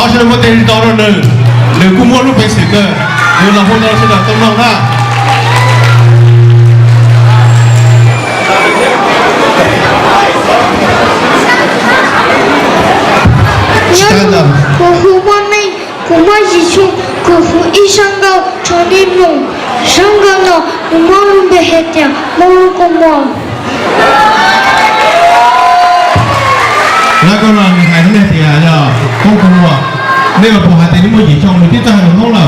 好，现在我等到了呢，那古莫路被谁个？有老伙子是的，都弄了。Isangga choninu sangano umonu behetia morukomo那个呢，你还是那点呀，公公啊，那个不还得你们影响我们电站还能弄了，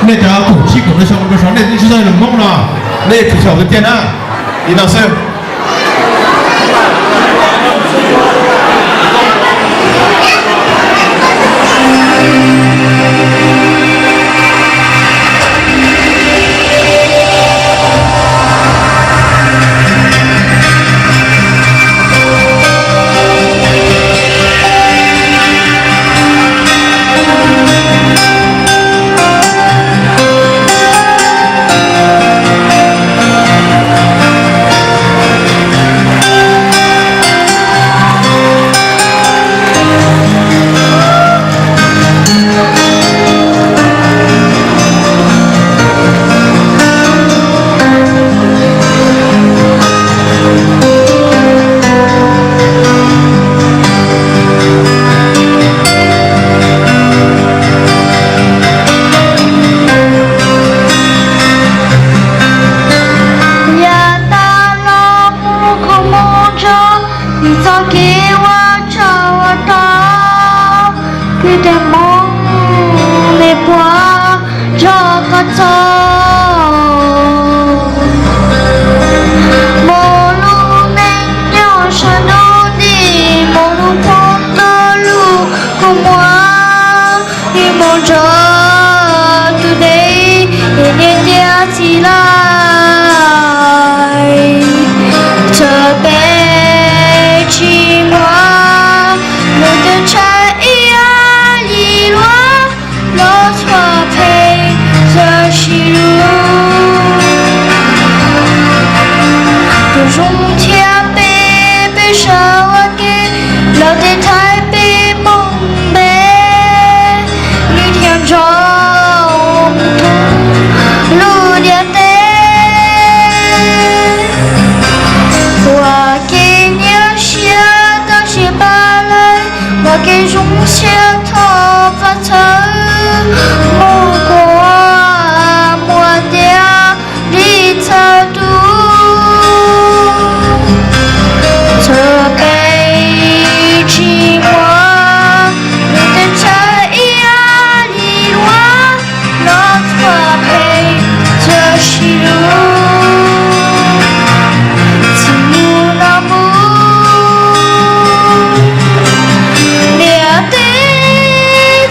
那家狗屁狗的小狗上，那你知道能弄了，那也不晓得电啊，李老师。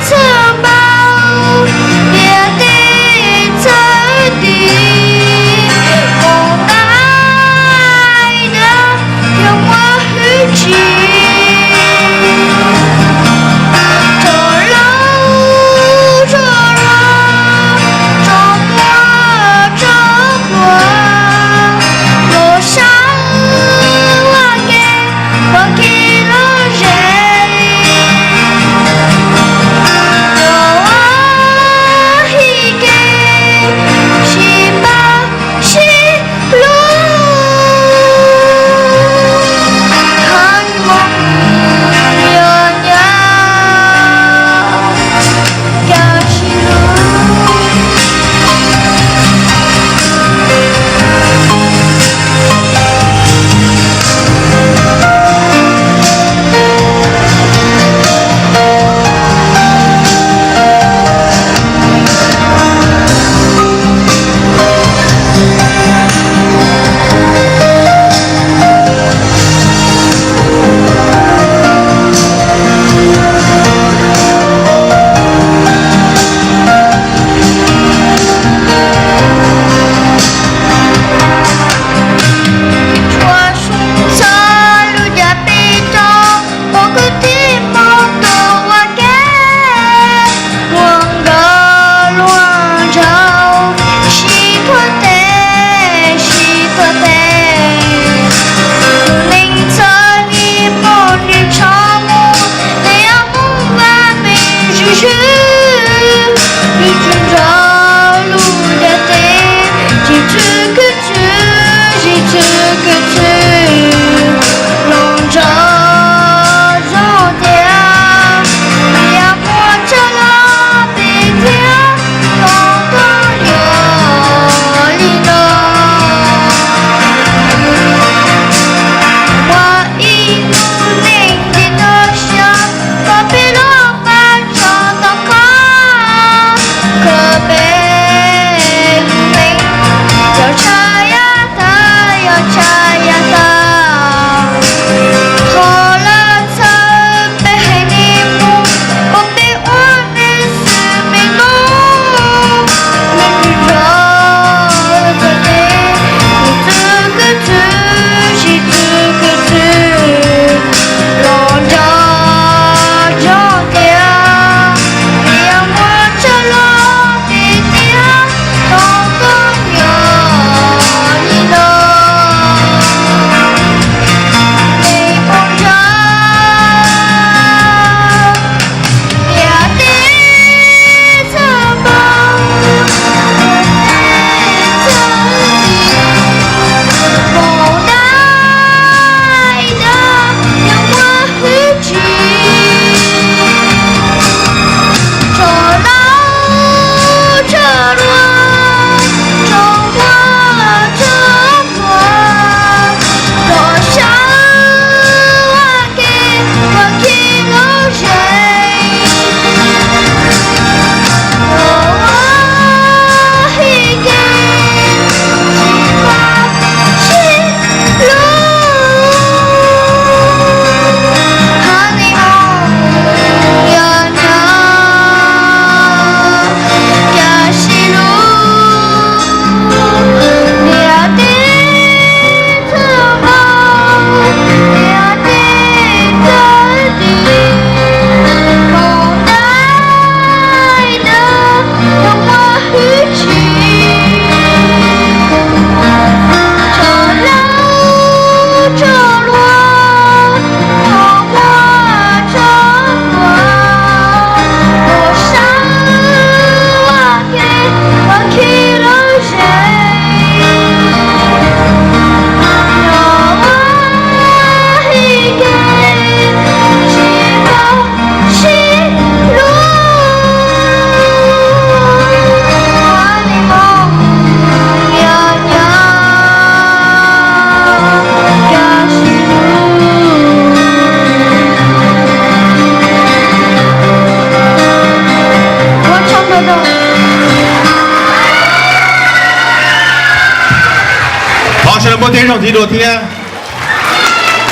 Somebody tí đồ thia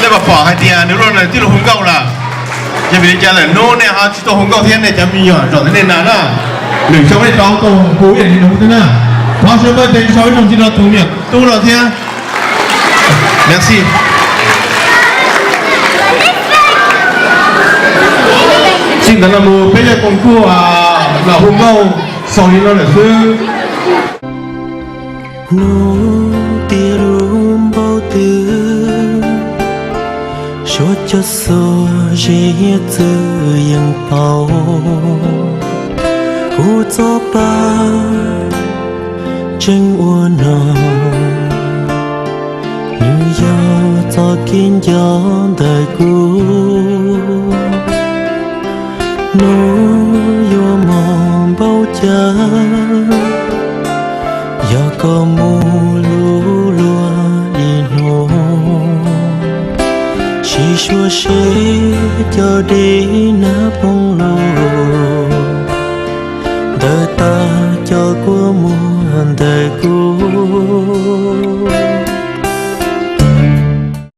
đây mà bỏ hai tiền nếu rồi này tí đồ hùng cầu là chỉ vì cha là nô này ha chỉ đồ hùng cầu thiên này chả mi rồi rồi thế nên là đó đừng cho cái cháu tô cú vậy thì đúng thế nào hóa số bên đây sáu trong tí đồ tu miệng tu rồi thia merci xin cảm ơn bây giờ công cụ là hùng cầu sau đi nó là sư nô tirum bao tư suốt cho số dễ tư yang bao u cho ba chân uốn nòng như gió cho kín gió đời cũ nô yo mong bao cha giờ có mù lúa lúa đi nô chỉ xua sẽ cho đi nắp bông lúa đời ta cho của muôn đời cũ